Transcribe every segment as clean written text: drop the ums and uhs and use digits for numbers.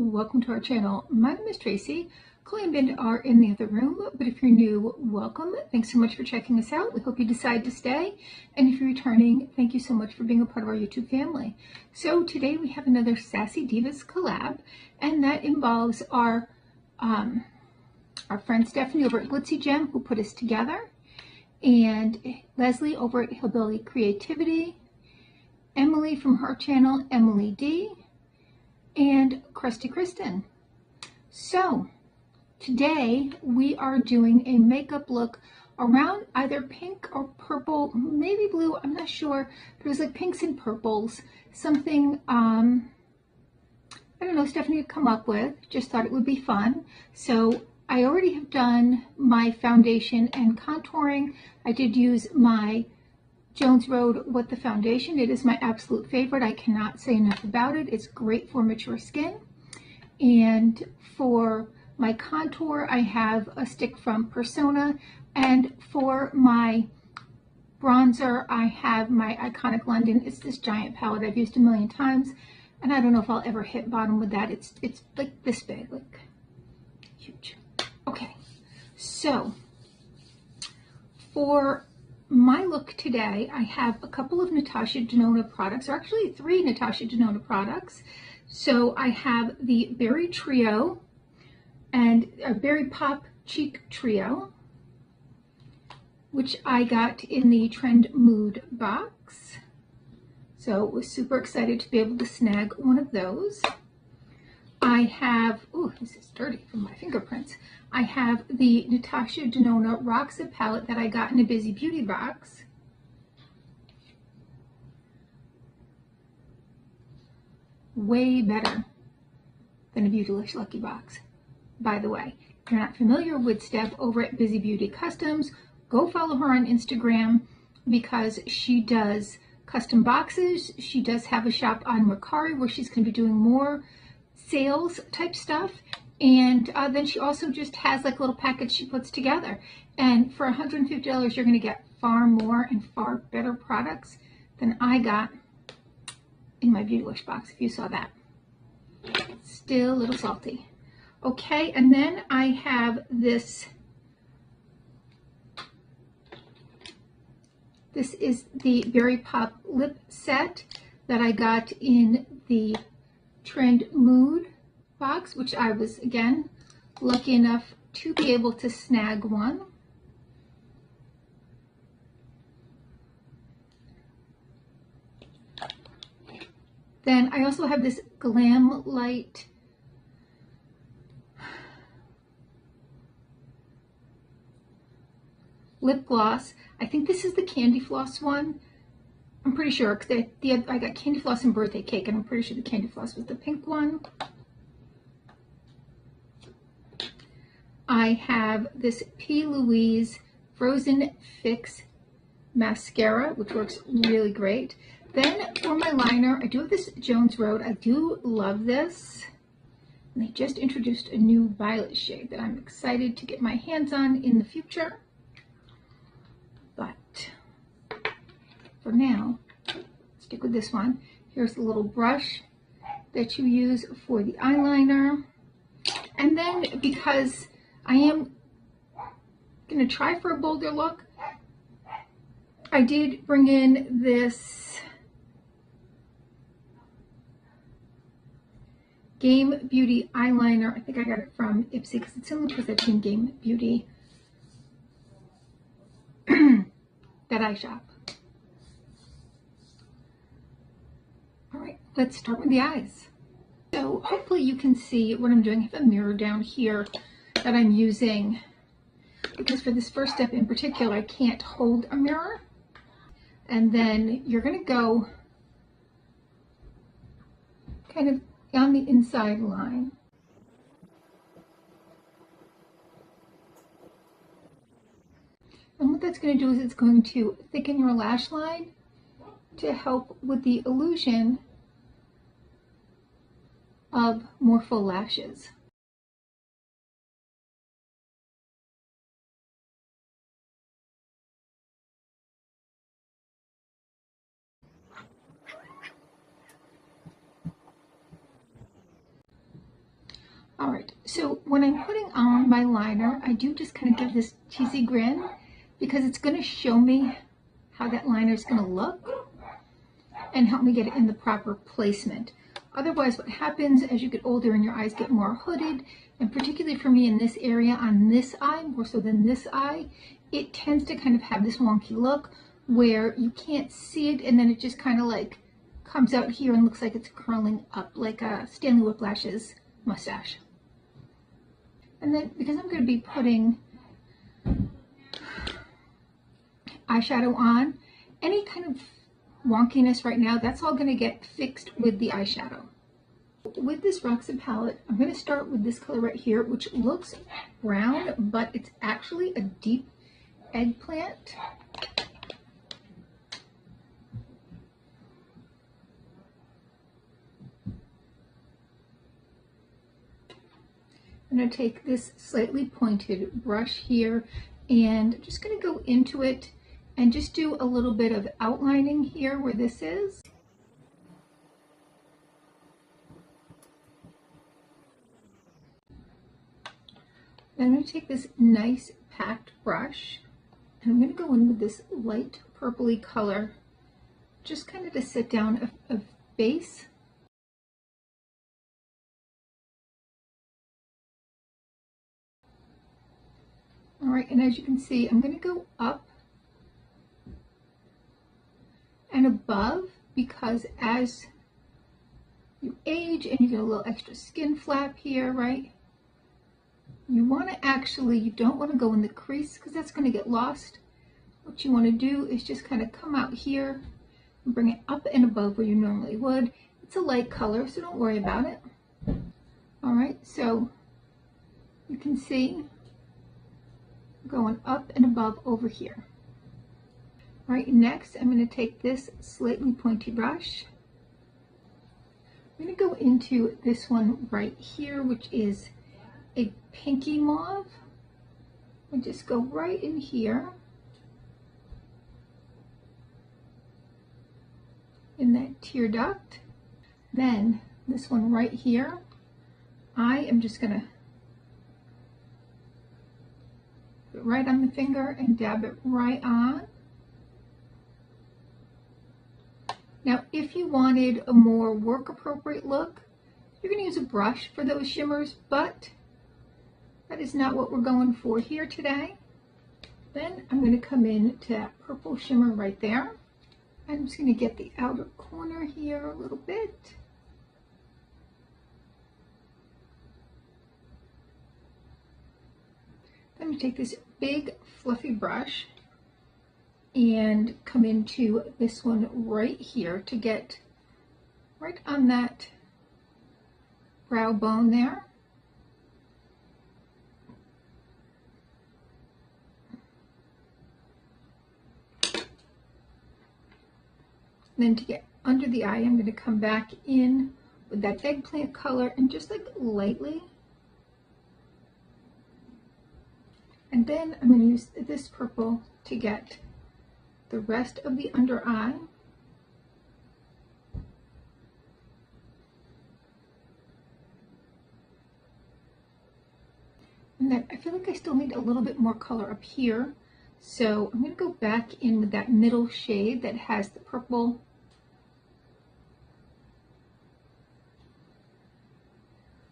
welcome to our channel. My name is Tracy. Chloe and Ben are in the other room, but if you're new, welcome. Thanks so much for checking us out. We hope you decide to stay. And if you're returning, thank you so much for being a part of our YouTube family. So today we have another Sassy Divas collab, and that involves our friend Stephanie over at Glitzzy Gem, who put us together, and Leslie over at Hillbilly Creativity, Emily from her channel, Emily D, and Crusty Cristen. So today we are doing a makeup look around either pink or purple, maybe blue, I'm not sure. There's like pinks and purples, something I don't know, Stephanie had come up with. Just thought it would be fun. So I already have done my foundation and contouring. I did use my Jones Road What the Foundation. It is my absolute favorite. I cannot say enough about it. It's great for mature skin. And for my contour, I have a stick from Persona. And for my bronzer, I have my Iconic London. It's this giant palette I've used a million times. And I don't know if I'll ever hit bottom with that. It's like this big, like huge. Okay, so for my look today, I have a couple of Natasha Denona products, or actually 3 Natasha Denona products. So I have the Berry Trio and a Berry Pop Cheek Trio, which I got in the Trend Mood box. So was super excited to be able to snag one of those. I have, oh, this is dirty from my fingerprints. I have the Natasha Denona Rocks palette that I got in a Busy Beauty box. Way better than a Beautylish Lucky box. By the way, if you're not familiar with Steph over at Busy Beauty Customs, go follow her on Instagram because she does custom boxes. She does have a shop on Mercari where she's going to be doing more sales type stuff, and then she also just has like a little package she puts together, and for $150 you're going to get far more and far better products than I got in my Beautylish box, if you saw that. Still a little salty. Okay, and then I have this is the Berry Pop lip set that I got in the Trend Mood box, which I was, again, lucky enough to be able to snag one. Then I also have this Glam Light lip gloss. I think this is the Candy Floss one. I'm pretty sure, because I got Candy Floss and Birthday Cake, and I'm pretty sure the Candy Floss was the pink one. I have this P. Louise Frozen Fix mascara, which works really great. Then for my liner, I do have this Jones Road. I do love this. And they just introduced a new violet shade that I'm excited to get my hands on in the future. But for now, stick with this one. Here's the little brush that you use for the eyeliner. And then, because I am going to try for a bolder look, I did bring in this Game Beauty eyeliner. I think I got it from Ipsy because it's similar to the Team Game Beauty that I shop. All right, let's start with the eyes. So hopefully you can see what I'm doing. I have a mirror down here that I'm using because for this first step in particular, I can't hold a mirror. And then you're going to go kind of on the inside line. And what that's going to do is it's going to thicken your lash line to help with the illusion of more full lashes. All right, so when I'm putting on my liner, I do just kind of give this cheesy grin because it's going to show me how that liner is going to look and help me get it in the proper placement. Otherwise, what happens as you get older and your eyes get more hooded, and particularly for me in this area on this eye, more so than this eye, it tends to kind of have this wonky look where you can't see it and then it just kind of like comes out here and looks like it's curling up like a Stanley Whiplash's mustache. And then because I'm going to be putting eyeshadow on, any kind of wonkiness right now, that's all going to get fixed with the eyeshadow. With this Roxy palette, I'm going to start with this color right here, which looks brown, but it's actually a deep eggplant. I'm going to take this slightly pointed brush here and just going to go into it and just do a little bit of outlining here where this is. Then I'm going to take this nice packed brush and I'm going to go in with this light purpley color, just kind of to set down a base. All right, and as you can see, I'm going to go up and above because as you age and you get a little extra skin flap here, right? You want to actually, you don't want to go in the crease because that's going to get lost. What you want to do is just kind of come out here and bring it up and above where you normally would. It's a light color, so don't worry about it. All right, so you can see going up and above over here. All right, next I'm going to take this slightly pointy brush. I'm going to go into this one right here, which is a pinky mauve, and just go right in here in that tear duct. Then this one right here, I am just going to put it right on the finger and dab it right on. Now, if you wanted a more work appropriate look, you're going to use a brush for those shimmers, but that is not what we're going for here today. Then I'm going to come in to that purple shimmer right there. I'm just going to get the outer corner here a little bit. Then I'm going to take this big fluffy brush and come into this one right here to get right on that brow bone there. Then to get under the eye, I'm going to come back in with that eggplant color and just like lightly. And then I'm going to use this purple to get the rest of the under eye. And then I feel like I still need a little bit more color up here. So I'm going to go back in with that middle shade that has the purple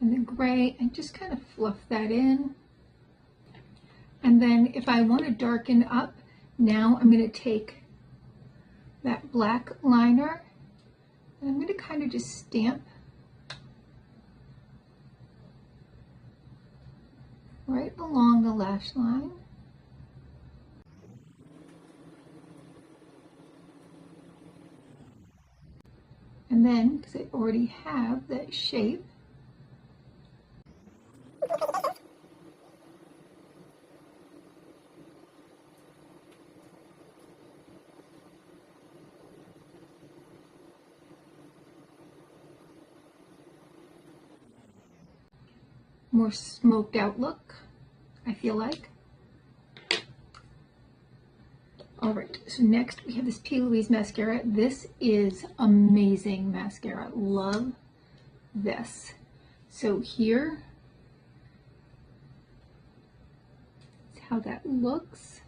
and the gray and just kind of fluff that in. And then if I want to darken up, now I'm going to take that black liner and I'm going to kind of just stamp right along the lash line. And then, because I already have that shape, more smoked out look, I feel like. All right, so next we have this P. Louise mascara. This is amazing mascara. Love this. So here how that looks.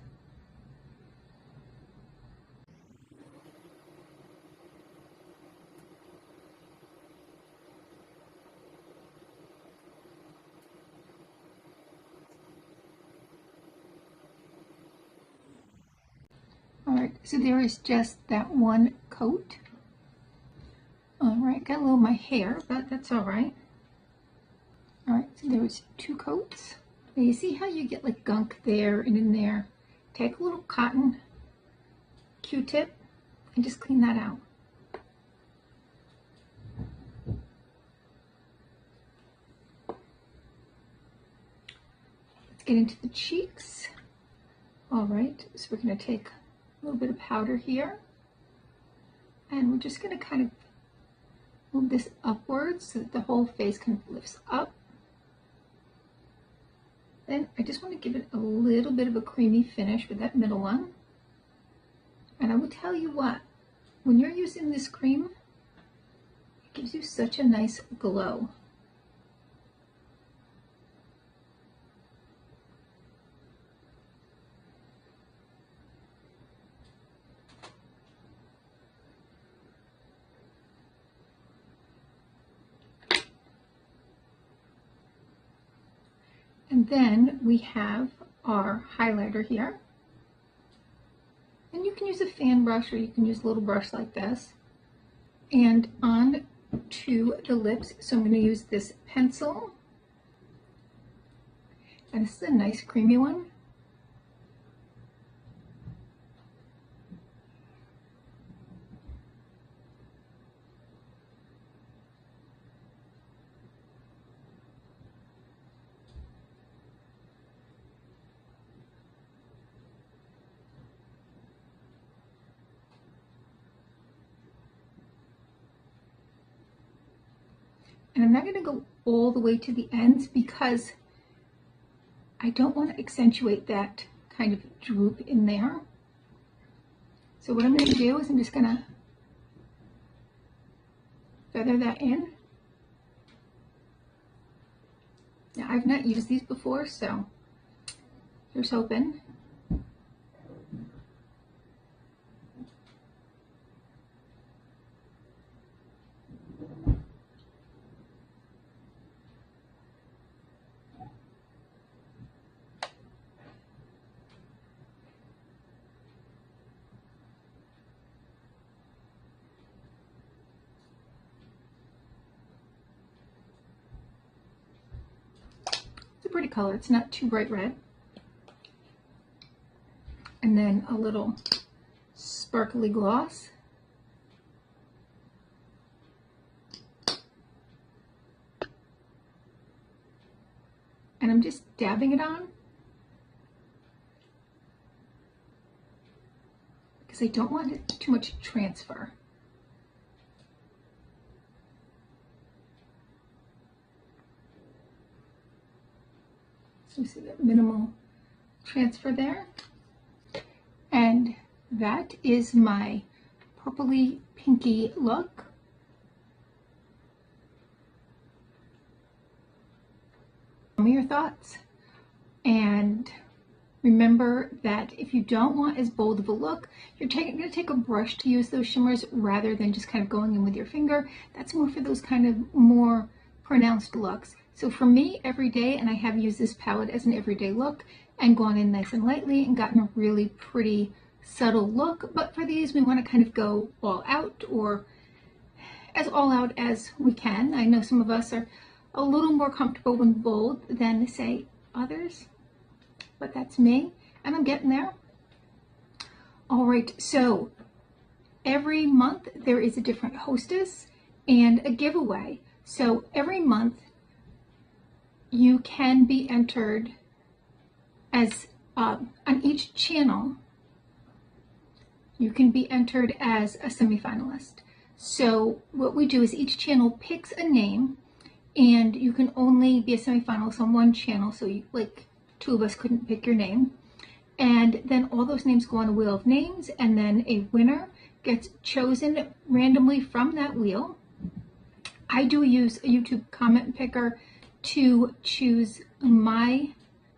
All right, so there is just that one coat. All right, got a little of my hair, but that's all right. All right, so there was 2 coats. Now you see how you get like gunk there and in there? Take a little cotton Q-tip and just clean that out. Let's get into the cheeks. All right, so we're gonna take a little bit of powder here, and we're just going to kind of move this upwards so that the whole face kind of lifts up. Then I just want to give it a little bit of a creamy finish with that middle one. And I will tell you what, when you're using this cream, it gives you such a nice glow. And then we have our highlighter here. And you can use a fan brush or you can use a little brush like this. And on to the lips. So I'm going to use this pencil. And this is a nice creamy one. And I'm not going to go all the way to the ends because I don't want to accentuate that kind of droop in there. So what I'm going to do is I'm just going to feather that in. Now I've not used these before, so here's hoping. Pretty color, it's not too bright red. And then a little sparkly gloss. And I'm just dabbing it on because I don't want it too much transfer. You see that minimal transfer there. And that is my purpley pinky look. Tell me your thoughts. And remember that if you don't want as bold of a look, you're going to take a brush to use those shimmers rather than just kind of going in with your finger. That's more for those kind of more pronounced looks. So for me, every day, and I have used this palette as an everyday look and gone in nice and lightly and gotten a really pretty subtle look. But for these, we want to kind of go all out or as all out as we can. I know some of us are a little more comfortable with bold than, say, others, but that's me, and I'm getting there. All right, so every month there is a different hostess and a giveaway. So every month, you can be entered as, on each channel, you can be entered as a semifinalist. So what we do is each channel picks a name, and you can only be a semifinalist on one channel, so you, like 2 of us couldn't pick your name. And then all those names go on a wheel of names, and then a winner gets chosen randomly from that wheel. I do use a YouTube comment picker to choose my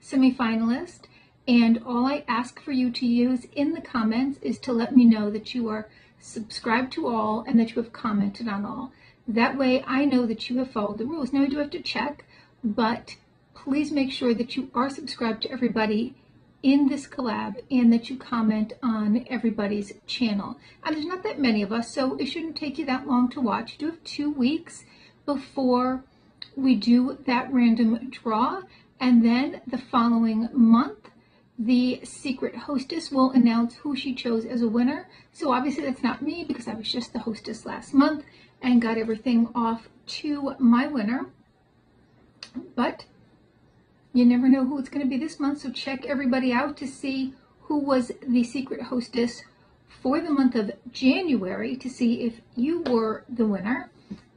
semifinalist, And all I ask for you to use in the comments is to let me know that you are subscribed to all and that you have commented on all. That way I know that you have followed the rules. Now I do have to check, but please make sure that you are subscribed to everybody in this collab and that you comment on everybody's channel. And there's not that many of us, so it shouldn't take you that long to watch. You do have 2 weeks before we do that random draw, and then the following month the secret hostess will announce who she chose as a winner. So obviously that's not me, because I was just the hostess last month and got everything off to my winner. But you never know who it's going to be this month, so check everybody out to see who was the secret hostess for the month of January to see if you were the winner.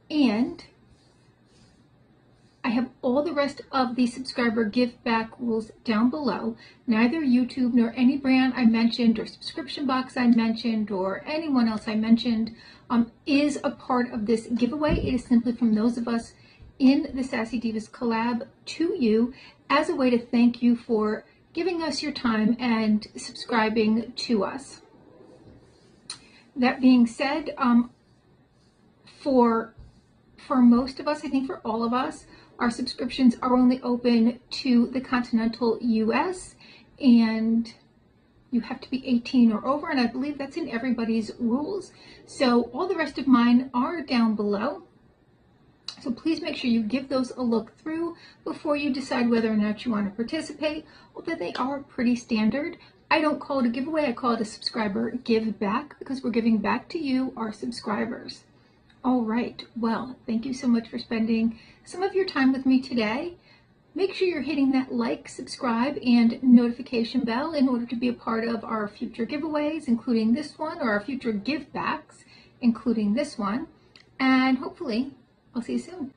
And I have all the rest of the subscriber give back rules down below. Neither YouTube nor any brand I mentioned or subscription box I mentioned or anyone else I mentioned is a part of this giveaway. It is simply from those of us in the Sassy Divas collab to you as a way to thank you for giving us your time and subscribing to us. That being said, for most of us, I think for all of us, our subscriptions are only open to the continental US, and you have to be 18 or over, and I believe that's in everybody's rules. So all the rest of mine are down below. So please make sure you give those a look through before you decide whether or not you want to participate, although they are pretty standard. I don't call it a giveaway, I call it a subscriber give back, because we're giving back to you, our subscribers. All right, well, thank you so much for spending some of your time with me today. Make sure you're hitting that like, subscribe, and notification bell in order to be a part of our future giveaways, including this one, or our future give backs, including this one. And hopefully, I'll see you soon.